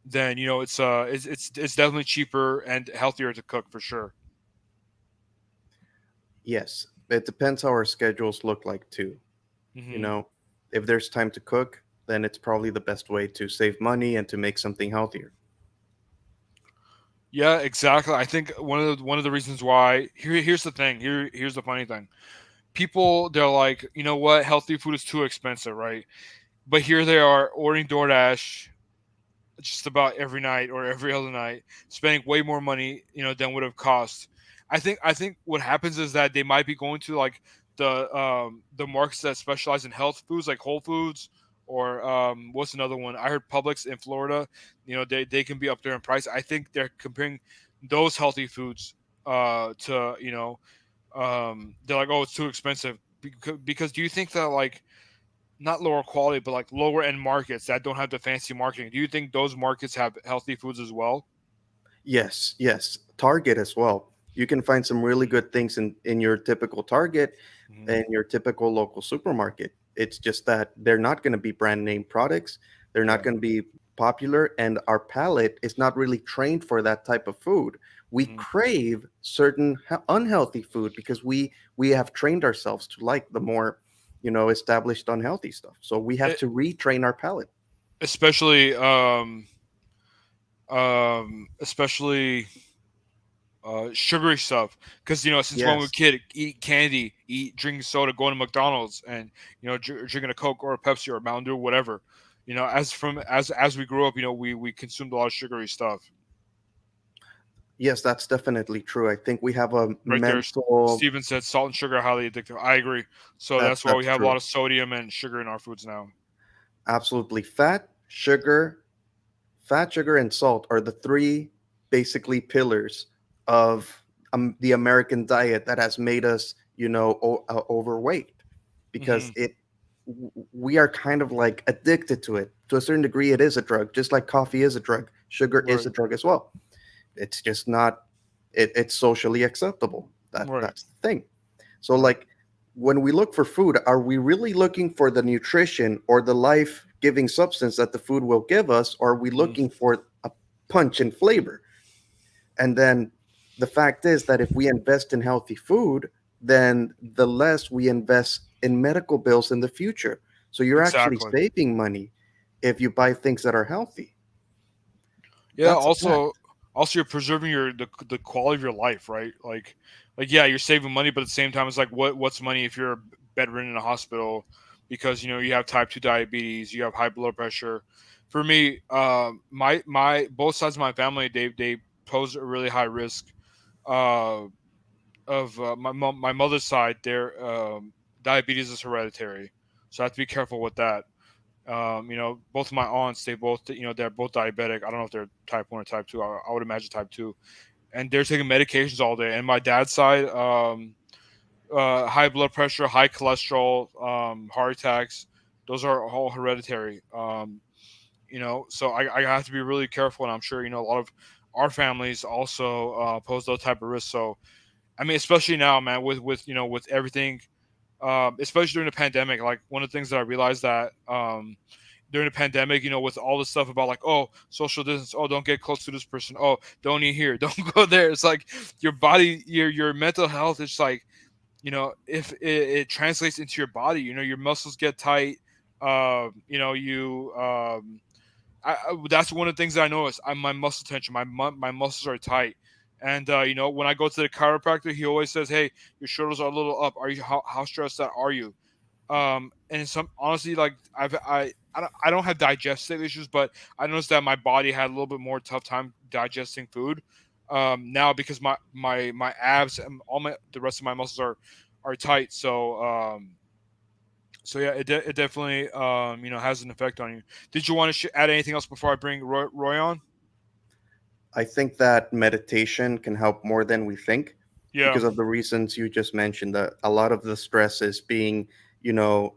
then it's definitely cheaper and healthier to cook for sure. Yes, it depends how our schedules look like too. You Hmm. know, if there's time to cook, then it's probably the best way to save money and to make something healthier. Yeah, exactly. I think one of the reasons why here's the thing. Here's the funny thing. People they're like, you know what, healthy food is too expensive, right? But here they are ordering DoorDash just about every night or every other night, spending way more money, than would have cost. I think what happens is that they might be going to like the markets that specialize in health foods, like Whole Foods or what's another one? I heard Publix in Florida. They can be up there in price. I think they're comparing those healthy foods to they're like, oh, it's too expensive because do you think that like not lower quality, but like lower end markets that don't have the fancy marketing. Do you think those markets have healthy foods as well? Yes, yes. Target as well. You can find some really good things in your typical Target Hmm. and your typical local supermarket. It's just that they're not going to be brand name products. They're not Yeah. going to be popular, and our palate is not really trained for that type of food. We Hmm. crave certain unhealthy food because we have trained ourselves to like the more, established unhealthy stuff. So we have It, to retrain our palate. especially especially sugary stuff because since when we were a Yes. kid eat candy, eat drinking soda, going to McDonald's and drinking a Coke or a Pepsi or a Mountain Dew, whatever. As we grew up, we consumed a lot of sugary stuff. Yes, that's definitely true. I think we have a Right there, mental. Steven said salt and sugar are highly addictive. I agree. So That's that's why we that's have a true. lot of sodium and sugar in our foods now. Absolutely. Fat, sugar, and salt are the three basically pillars of the American diet that has made us, overweight Hmm. because we are kind of like addicted to it. To a certain degree, it is a drug, just like coffee is a drug. Sugar is a Right. drug as well. It's just not. It's socially acceptable. Right. That's the thing. So Right. like when we look for food, are we really looking for the nutrition or the life-giving substance that the food will give us, or are we Hmm. looking for a punch in flavor? And then the fact is that if we invest in healthy food, then the less we invest in medical bills in the future. So you're actually Exactly. saving money if you buy things that are healthy. Yeah. That's a fact. Also, you're preserving the quality of your life, right? Like yeah, you're saving money, but at the same time, it's like what's money if you're bedridden in a hospital because you have type 2 diabetes, you have high blood pressure. For me, my both sides of my family, they pose a really high risk. Uh, of my mother's side, their diabetes is hereditary, so I have to be careful with that. Both of my aunts, they're both diabetic. I don't know if they're type 1 or type 2. I would imagine type 2, and they're taking medications all day. And my dad's side, high blood pressure, high cholesterol, heart attacks, those are all hereditary. So I have to be really careful, and I'm sure a lot of our families also pose those type of risks. So I mean, especially now, man, with everything, especially during the pandemic. Like one of the things that I realized that during the pandemic, with all the stuff about like, oh, social distance, oh, don't get close to this person, oh, don't eat here, don't go there. It's like your body, your mental health. It's like if it translates into your body, your muscles get tight. You that's one of the things that I noticed. My muscle tension, my muscles are tight, and when I go to the chiropractor, he always says, "Hey, your shoulders are a little up. Are you how stressed out are you?" And some honestly, like I don't have digestive issues, but I noticed that my body had a little bit more tough time digesting food. Now because my abs and all the rest of my muscles are tight, so yeah, it definitely has an effect on you. Did you want to add anything else before I bring Roy on? I think that meditation can help more than we think Yeah, because of the reasons you just mentioned, that a lot of the stress is being,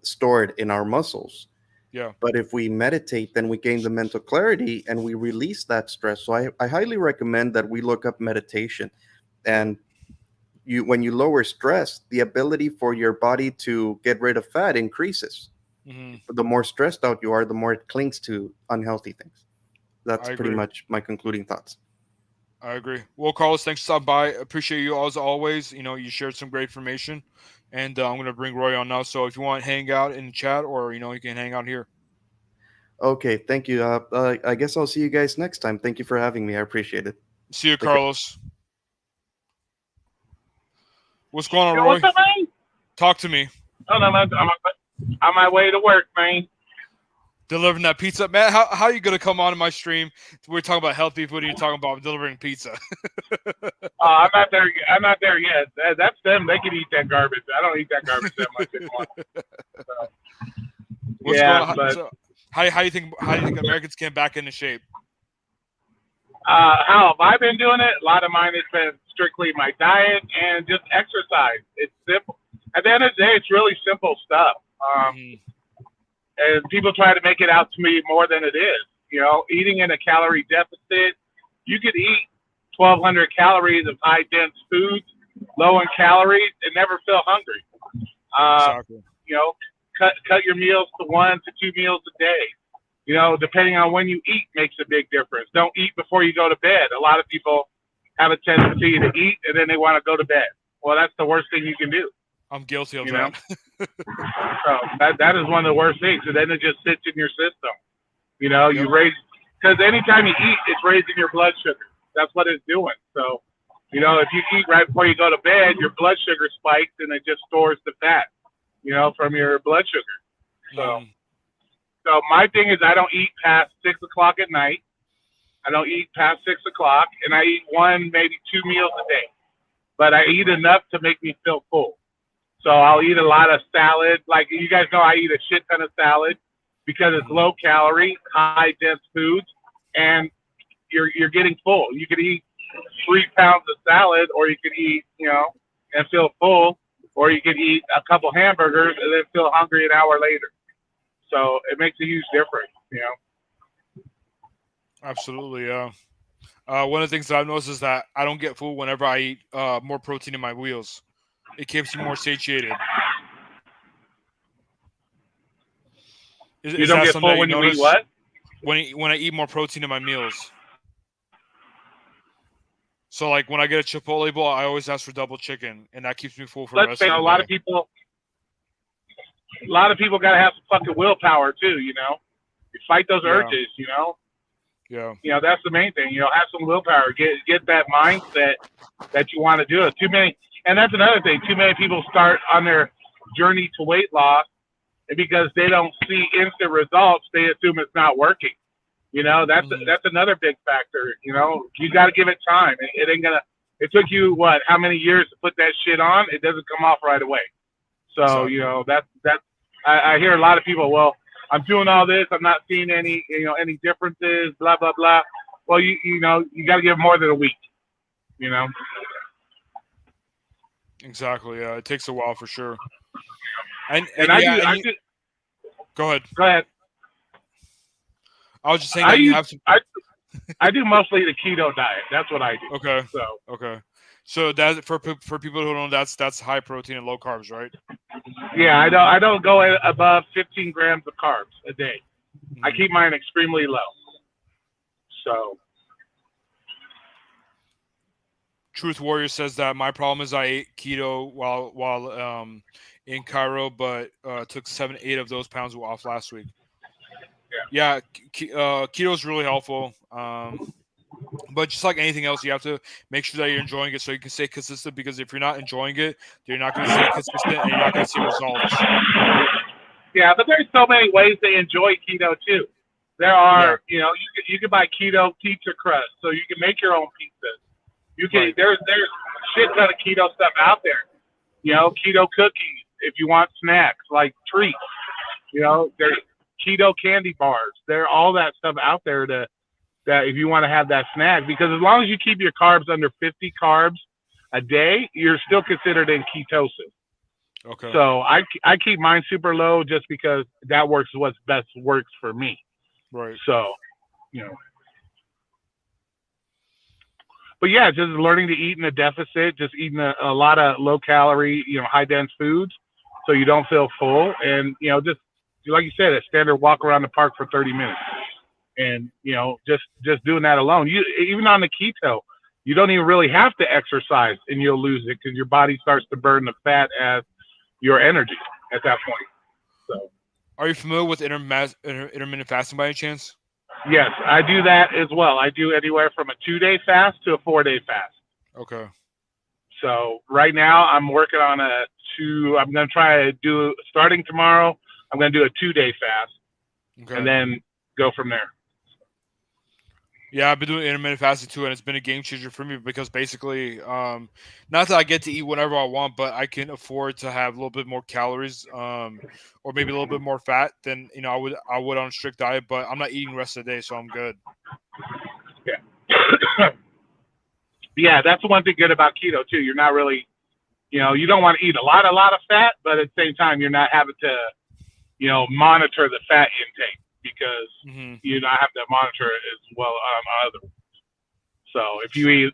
stored in our muscles. yeah, But if we meditate, then we gain the mental clarity and we release that stress. So I highly recommend that we look up meditation. yeah. And when you lower stress, the ability for your body to get rid of fat increases. Hmm. The more stressed out you are, the more it clings to unhealthy things. That's I pretty agree. much my concluding thoughts. I agree. Well, Carlos, thanks for stopping by. Appreciate you as always. You shared some great information, and I'm gonna bring Roy on now. So if you want to hang out in the chat, or you can hang out here. Okay, thank you. I guess I'll see you guys next time. Thank you for having me. I appreciate it. See you, Take care. Carlos. What's going on, Yo, what's Roy? up, man? Talk to me. Oh, no, man, I'm on my way to work, man. Delivering that pizza, man. How are you gonna come on to my stream? We're talking about healthy food, and you're talking about delivering pizza. I'm not there. I'm not there yet. That's them. They can eat that garbage. I don't eat that garbage that much anymore. So, What's going yeah, on? but So, how do you think Americans get back into shape? how have I been doing it? A lot of mine has been strictly my diet and just exercise. It's simple. At the end of the day, it's really simple stuff. Hmm. And people try to make it out to me more than it is. Eating in a calorie deficit, you could eat 1,200 calories of high dense foods, low in calories, and never feel hungry. Uh, Exactly. you know, cut your meals to 1 to 2 meals a day. Depending on when you eat makes a big difference. Don't eat before you go to bed. A lot of people have a tendency to eat and then they want to go to bed. Well, that's the worst thing you can do. I'm guilty of You know, that. so that is one of the worst things. And then it just sits in your system. Yep. You raise because anytime you eat, it's raising your blood sugar. That's what it's doing. So, if you eat right before you go to bed, your blood sugar spikes and it just stores the fat, from your blood sugar. So, Mm. so my thing is I don't eat past 6 o'clock at night. I don't eat past 6 o'clock, and I eat one, maybe 2 meals a day. But I eat enough to make me feel full. So I'll eat a lot of salad. Like you guys know, I eat a shit ton of salad because it's Mhm. low calorie, high dense foods, and you're getting full. You could eat 3 pounds of salad, or you could eat, and feel full, or you could eat a couple hamburgers and then feel hungry an hour later. So it makes a huge difference. Absolutely. Yeah. One of the things that I've noticed is that I don't get full whenever I eat more protein in my meals. It keeps me more satiated. Is, You is don't that get something full that you when you eat notice what? when I eat more protein in my meals? So like when I get a Chipotle bowl, I always ask for double chicken, and that keeps me full for the Let's rest say of a the lot day. of people got to have some fucking willpower too. You fight those Yeah, urges. yeah, That's the main thing. Have some willpower. Get that mindset that you want to do it. Too many, and that's another thing. Too many people start on their journey to weight loss, and because they don't see instant results, they assume it's not working. hmm That's another big factor. You got to give it time. It ain't gonna. It took you what? How many years to put that shit on? It doesn't come off right away. So exactly. that's. I hear a lot of people. Well, I'm doing all this. I'm not seeing any differences. Blah blah blah. Well, you got to give more than a week. You know. Exactly. Yeah, it takes a while for sure. And And and I yeah, do. and you go ahead. Go ahead. I was just saying I that you use. have to. I do mostly the keto diet. That's what I do. Okay. So Okay. So that for people who don't know, that's high protein and low carbs, right? yeah, I don't go above 15 grams of carbs a day. I hmm keep mine extremely low. So Truth Warrior says that my problem is I ate keto while in Cairo, but took 7 8 of those pounds off last week. Yeah, keto is really helpful. But just like anything else, you have to make sure that you're enjoying it so you can stay consistent. Because if you're not enjoying it, you're not going to stay consistent and you're not going to see results. yeah, but there's so many ways to enjoy keto too. There Yeah, are, you can buy keto pizza crust, so you can make your own pizzas. You can right. there's shit ton of keto stuff out there. Keto cookies if you want snacks like treats. There's keto candy bars. There all that stuff out there that if you want to have that snack, because as long as you keep your carbs under 50 carbs a day, you're still considered in ketosis. Okay, So I keep mine super low just because that what's best works for me. right. So, you know, but yeah, just learning to eat in a deficit, just eating a lot of low calorie, high dense foods, so you don't feel full, and just like you said, a standard walk around the park for 30 minutes, and just doing that alone. You even on the keto, you don't even really have to exercise, and you'll lose it because your body starts to burn the fat as your energy at that point. So Are you familiar with intermittent fasting by any chance? yes, I do that as well. I do anywhere from a 2-day fast to a 4-day fast. Okay. So right now I'm working on I'm going to try to do, starting tomorrow, I'm going to do a 2-day fast and Okay. then go from there. Yeah, I've been doing intermittent fasting too, and it's been a game changer for me because basically, not that I get to eat whenever I want, but I can afford to have a little bit more calories, or maybe a little bit more fat than I would on a strict diet. But I'm not eating the rest of the day, so I'm good. Yeah. Yeah, that's the one thing good about keto too. You're not really, you don't want to eat a lot of fat, but at the same time, you're not having to, monitor the fat intake because hmm you not have to monitor it as well on other. So if you eat,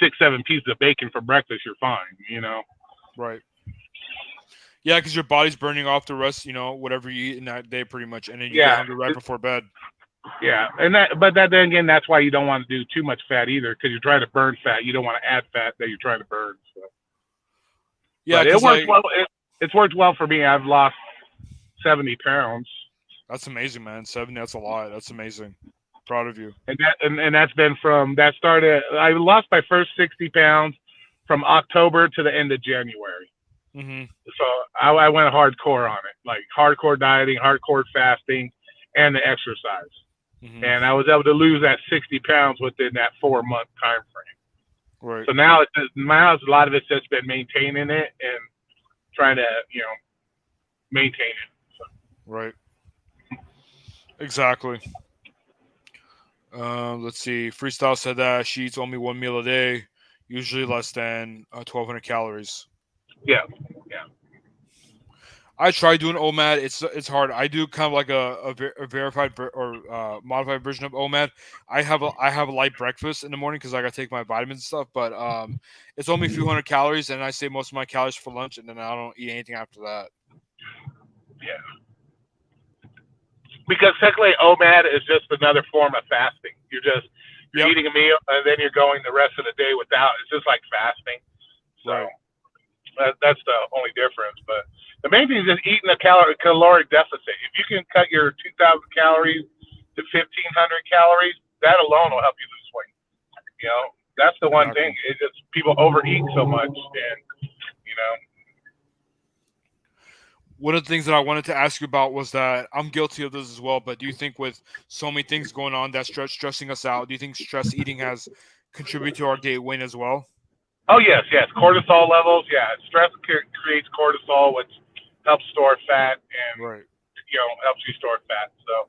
6, 7 pieces of bacon for breakfast, you're fine. Right. Yeah, because your body's burning off the rest, whatever you eat in that day, pretty much, and then you get Yeah, hungry right before bed. yeah, but then again, that's why you don't want to do too much fat either, because you're trying to burn fat. You don't want to add fat that you're trying to burn. So. Yeah, But it because works like well. It's worked well for me. I've lost 70 pounds, that's amazing, man. 70, that's a lot. That's amazing. Proud of you. and that's been from that started. I lost my first 60 pounds from October to the end of January. hmm So I went hardcore on it, like hardcore dieting, hardcore fasting, and the exercise. hmm And I was able to lose that 60 pounds within that 4-month time frame. Right. So now a lot of it's just been maintaining it and trying to, maintain it. So, Right. Exactly. Let's see. Freestyle said that she eats only one meal a day, usually less than 1,200 calories. yeah, yeah, I tried doing OMAD. It's hard. I do kind of like a verified or modified version of OMAD. I have a light breakfast in the morning because I got to take my vitamins and stuff. But it's only a few hundred calories, and I save most of my calories for lunch, and then I don't eat anything after that. yeah. Because technically OMAD is just another form of fasting. Yep. Eating a meal, and then you're going the rest of the day without. It's just like fasting. So Right. that's the only difference. But the main thing is just eating a caloric deficit. If you can cut your 2,000 calories to 1,500 calories, that alone will help you lose weight. You know, that's the one Exactly. thing. It's just people overeat so much, and you know. One of the things that I wanted to ask you about was that I'm guilty of this as well, but do you think with so many things going on that's stressing us out, do you think stress eating has contributed to our gait weight as well? Oh yes, yes. Cortisol levels. Yeah, stress creates cortisol, which helps store fat, and Right. helps you store fat. So,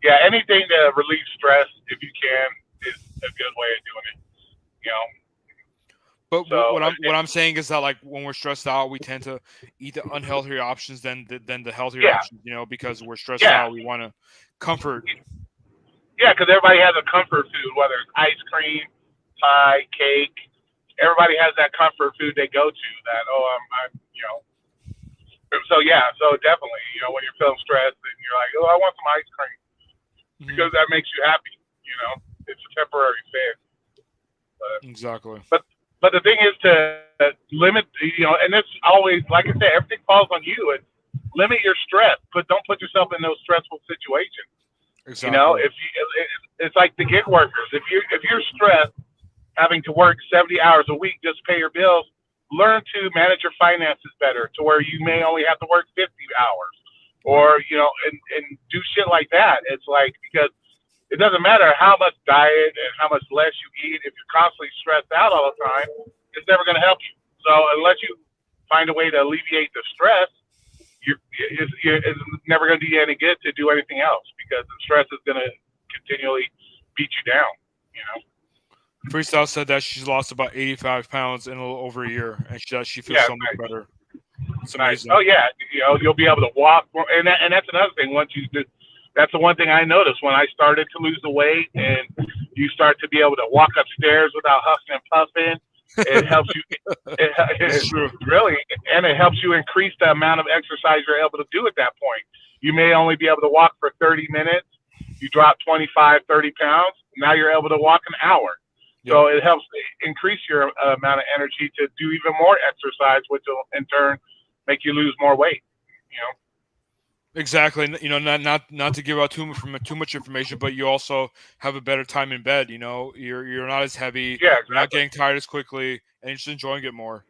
yeah, anything to relieve stress, if you can, is a good way of doing it. You know. But So what I'm saying is that like when we're stressed out, we tend to eat the unhealthier options than the healthier Yeah. options. Because we're stressed Yeah. out, we want to comfort. Yeah, because everybody has a comfort food, whether it's ice cream, pie, cake. Everybody has that comfort food they go to. That I'm. So yeah, so definitely, when you're feeling stressed and you're like, I want some ice cream Mhm. because that makes you happy. It's a temporary fix. Exactly. But the thing is to limit, and it's always, like I said, everything falls on you. It's limit your stress, but don't put yourself in those stressful situations. Exactly. It's like the gig workers. If you're stressed, having to work 70 hours a week just to pay your bills, learn to manage your finances better to where you may only have to work 50 hours, or and do shit like that. It's like, because it doesn't matter how much diet and how much less you eat. If you're constantly stressed out all the time, it's never going to help you. So unless you find a way to alleviate the stress, it's never going to do you any good to do anything else, because the stress is going to continually beat you down. Freestyle said that she's lost about 85 pounds in a little over a year, and she feels Yeah, so much better. It's Nice. amazing. Oh yeah, you'll be able to walk more, and that's another thing. Once you do, that's the one thing I noticed when I started to lose the weight, and you start to be able to walk upstairs without huffing and puffing. It helps you. It's true. Really, and it helps you increase the amount of exercise you're able to do at that point. You may only be able to walk for 30 minutes. You drop 25, 30 pounds. Now you're able to walk an hour. So it helps increase your amount of energy to do even more exercise, which will in turn make you lose more weight. Exactly. Not to give out too much information, but you also have a better time in bed. You're not as heavy. Yeah, You're not exactly. getting tired as quickly, and you're just enjoying it more.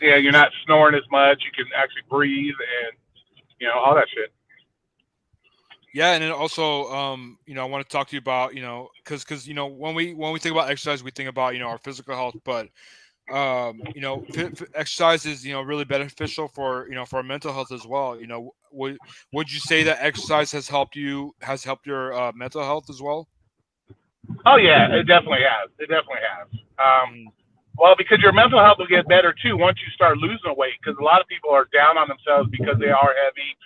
Yeah, you're not snoring as much. You can actually breathe and all that shit. Yeah, and then also, I want to talk to you about, because when we think about exercise, we think about our physical health, but exercise is really beneficial for our mental health as well. Would you say that exercise has helped your mental health as well? Oh yeah, it definitely has. It definitely has. Mhm. Well, because your mental health will get better too once you start losing weight. Because a lot of people are down on themselves because they are heavy.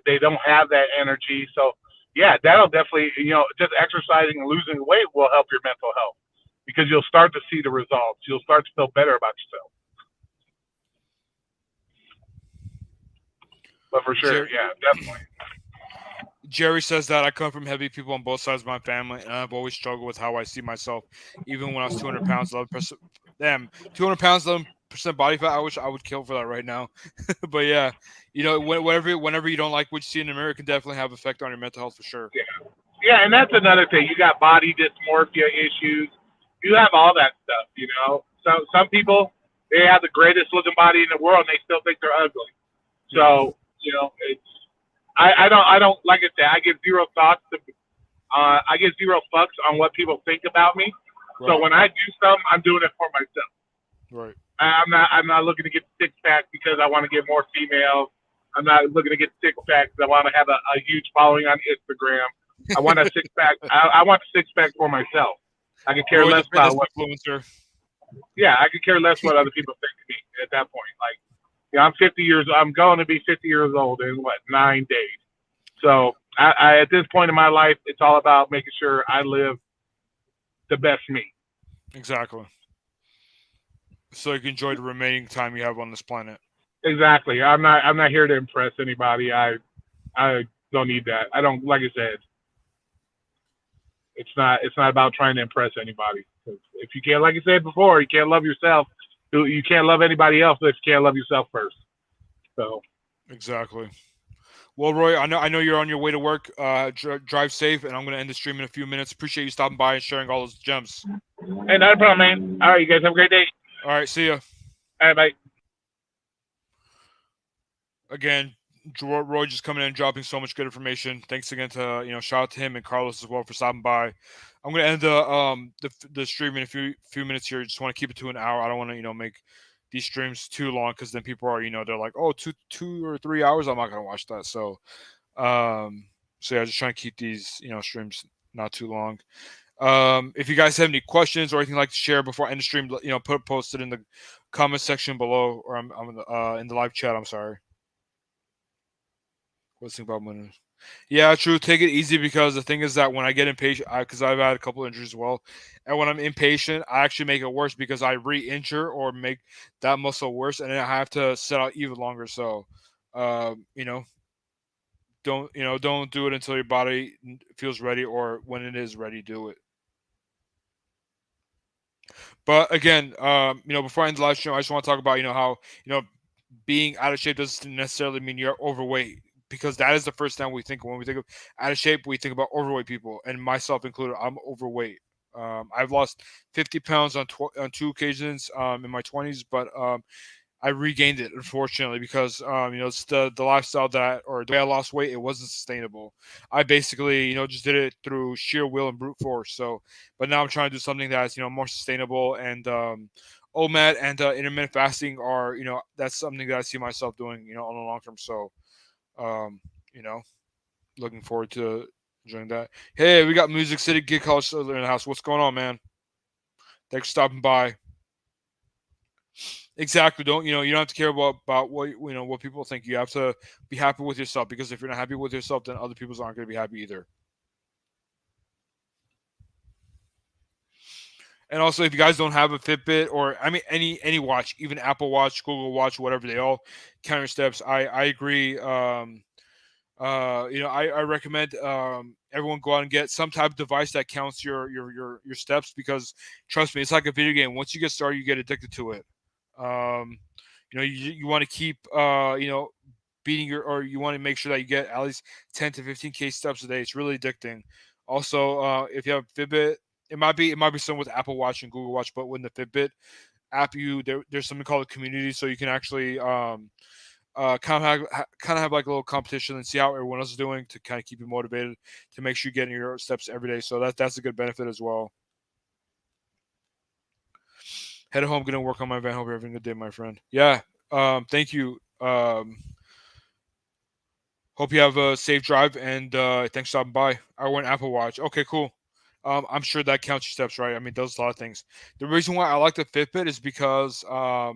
They don't have that energy. So yeah, that'll definitely, just exercising and losing weight will help your mental health, because you'll start to see the results. You'll start to feel better about yourself. But for sure, yeah, definitely. Jerry says that I come from heavy people on both sides of my family, and I've always struggled with how I see myself. Even when I was 200 pounds, 11%. Damn, 200 pounds, 11% body fat. I wish I would kill for that right now. But yeah, whenever you don't like what you see in the mirror, it can definitely have effect on your mental health for sure. Yeah, and that's another thing. You got body dysmorphia issues. You have all that stuff. So some people, they have the greatest looking body in the world, and they still think they're ugly. So it's I don't like I said, I give zero thoughts to I give zero fucks on what people think about me. Right. So when I do something, I'm doing it for myself. Right. I'm not looking to get six pack because I want to get more females. I'm not looking to get six pack because I want to have a huge following on Instagram. I want a six pack. I want a six pack for myself. I could care less about what. Influencer. Yeah, I could care less what other people think of me at that point. Like, I'm 50 years. I'm going to be 50 years old in 9 days. So I at this point in my life, it's all about making sure I live the best me. Exactly. So you can enjoy the remaining time you have on this planet. Exactly. I'm not here to impress anybody. I don't need that. I don't, like I said, It's not about trying to impress anybody. 'Cause if you can't, like you said before, you can't love yourself. You can't love anybody else if you can't love yourself first. So Exactly. Well, Roy, I know you're on your way to work. Drive safe, and I'm gonna end the stream in a few minutes. Appreciate you stopping by and sharing all those gems. hey, not a problem, man. All right, you guys have a great day. All right, see ya. All right, bye. Again, Roy just coming in and dropping so much good information. Thanks again to shout out to him and Carlos as well for stopping by. I'm gonna end the stream in a few minutes here. Just want to keep it to an hour. I don't want to make these streams too long because then people are they're like, oh, 2 or 3 hours. I'm not gonna watch that. So yeah, just trying to keep these streams not too long. If you guys have any questions or anything like to share before I end the stream, post it in the comment section below, or I'm in the live chat. I'm sorry. What's the thing about winning? Yeah, true. Take it easy because the thing is that when I get impatient, because I've had a couple injuries as well, and when I'm impatient, I actually make it worse because I re-injure or make that muscle worse, and then I have to set out even longer. So, don't do it until your body feels ready, or when it is ready, do it. But again, before I end the live stream, I just want to talk about how being out of shape doesn't necessarily mean you're overweight, because that is the first time we think when we think of out of shape, we think about overweight people, and myself included. I'm overweight. I've lost 50 pounds on 2 occasions in my 20s, but I regained it unfortunately because it's the lifestyle or the way I lost weight, it wasn't sustainable. I basically just did it through sheer will and brute force. So, but now I'm trying to do something that's more sustainable, and OMAD and intermittent fasting are that's something that I see myself doing on the long term. So, um, you know, looking forward to enjoying that. Hey, we got Music City Gig College in the house. What's going on, man? Thanks for stopping by. Exactly. Don't you don't have to care about what what people think. You have to be happy with yourself, because if you're not happy with yourself, then other people aren't going to be happy either. And also, if you guys don't have a Fitbit, or I mean any watch, even Apple Watch, Google Watch, whatever, they all count your steps. I agree. I recommend everyone go out and get some type of device that counts your steps, because trust me, it's like a video game. Once you get started, you get addicted to it. Um, you want to keep beating or you want to make sure that you get at least 10 to 15K steps a day. It's really addicting. Also, if you have Fitbit, it might be something with Apple Watch and Google Watch, but with the Fitbit app, there's something called a community, so you can actually kind of have like a little competition and see how everyone else is doing, to kind of keep you motivated to make sure you're getting your steps every day. So that's a good benefit as well. Head home, gonna work on my van. Hope you're having a good day, my friend. Yeah. Thank you. Hope you have a safe drive, and thanks for stopping by. I went Apple Watch. Okay, cool. I'm sure that counts your steps, right? I mean, does a lot of things. The reason why I like the Fitbit is because I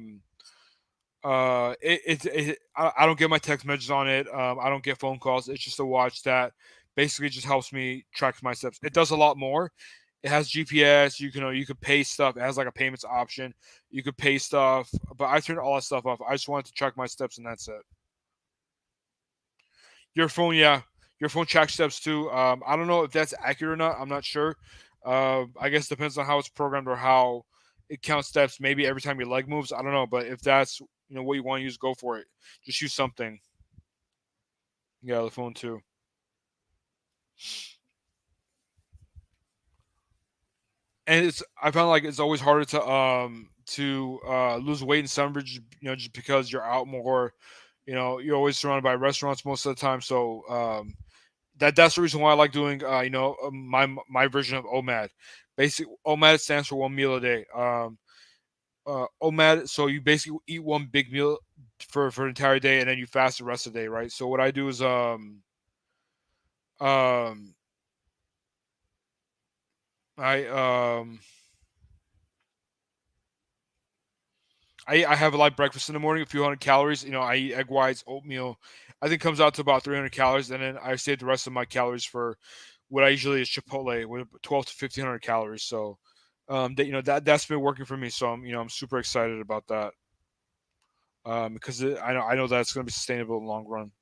don't get my text messages on it. I don't get phone calls. It's just a watch that basically just helps me track my steps. It does a lot more. It has GPS. You could pay stuff. It has like a payments option. You could pay stuff, but I turned all that stuff off. I just wanted to track my steps, and that's it. Your phone, yeah, your phone tracks steps too. I don't know if that's accurate or not. I'm not sure. I guess it depends on how it's programmed or how it counts steps. Maybe every time your leg moves. I don't know, but if that's what you want to use, go for it. Just use something. Yeah, the phone too. And I found like it's always harder to lose weight in summer, just because you're out more. You're always surrounded by restaurants most of the time. So that's the reason why I like doing my version of OMAD. Basic OMAD stands for 1 meal a day. OMAD, so you basically eat one big meal for an entire day, and then you fast the rest of the day, right? So what I do is um I I have a light breakfast in the morning, a few hundred calories. I eat egg whites, oatmeal. I think it comes out to about 300 calories, and then I save the rest of my calories for what I usually is Chipotle with 12 to 1500 calories. So, that's been working for me. So I'm super excited about that. Because I know that it's going to be sustainable in the long run.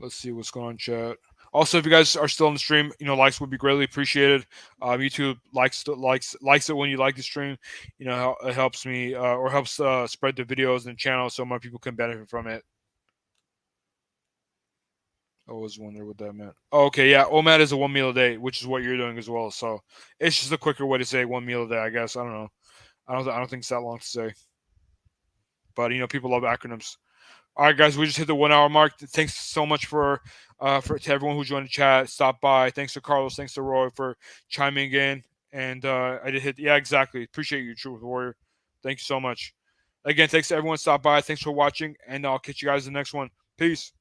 Let's see what's going on in chat. Also, if you guys are still on the stream, likes would be greatly appreciated. YouTube likes it when you like the stream. It helps me or helps spread the videos and the channel so more people can benefit from it. I always wonder what that meant. Oh, okay, yeah, OMAD is a 1 meal a day, which is what you're doing as well. So it's just a quicker way to say 1 meal a day, I guess. I don't know. I don't think it's that long to say. But people love acronyms. All right, guys, we just hit the 1 hour mark. Thanks so much to everyone who joined the chat, stopped by. Thanks to Carlos, thanks to Roy for chiming in. And I did hit, yeah, exactly. Appreciate you, Truth Warrior. Thank you so much. Again, thanks to everyone who stopped by. Thanks for watching, and I'll catch you guys in the next one. Peace.